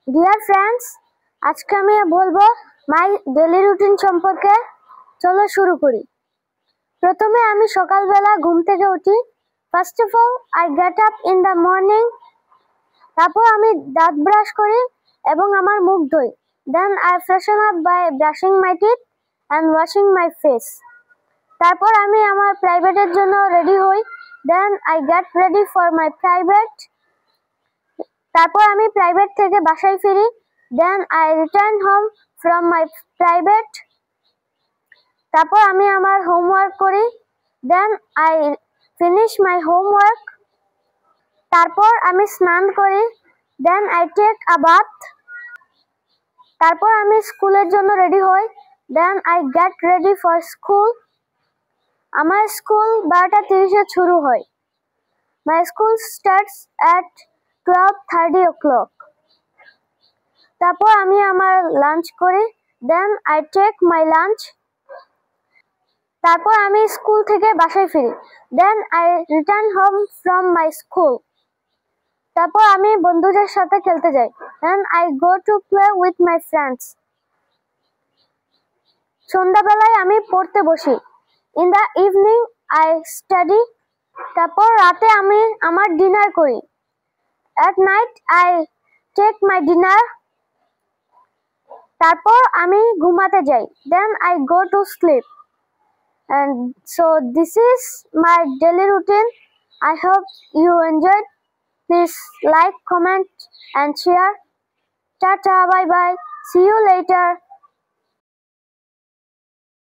Dear friends, আজকে আমি বলবো মাই ডেইলি রুটিন সম্পর্কে। চলো শুরু করি। প্রথমে আমি সকালবেলা ঘুম থেকে উঠি। First of all I get up in the morning. তারপর আমি দাঁত ব্রাশ করি এবং আমার মুখ ধুই। Then I freshen up by brushing my teeth and washing my face. তারপর আমি আমার প্রাইভেটের জন্য রেডি হই। Then I get ready for my private. তারপর আমি প্রাইভেট থেকে বাসায় ফিরি। Then I return home from my private. তারপর আমি আমার হোমওয়ার্ক করি। Then I finish my homework. তারপর আমি স্নান করি। Then I take a bath. তারপর আমি স্কুলের জন্য রেডি হই। Then I get ready for school. আমার স্কুল 12:30 শুরু হয়। My school starts at 12:30 o'clock. তারপর আমি আমার লাঞ্চ করি। Then I take my lunch. তারপর আমি স্কুল থেকে বাসায় ফিরি। Then I return home from my school. তারপর আমি বন্ধুদের সাথে খেলতে যাই। Then I go to play with my friends. সন্ধ্যাবেলায় আমি পড়তে বসি। In the evening I study. তারপর রাতে আমি আমার ডিনার করি। At night I take my dinner. তারপর আমি ঘুমাতে যাই। Then I go to sleep. And so this is my daily routine. I hope you enjoyed. Please like, comment and share. Tata, bye bye. See you later.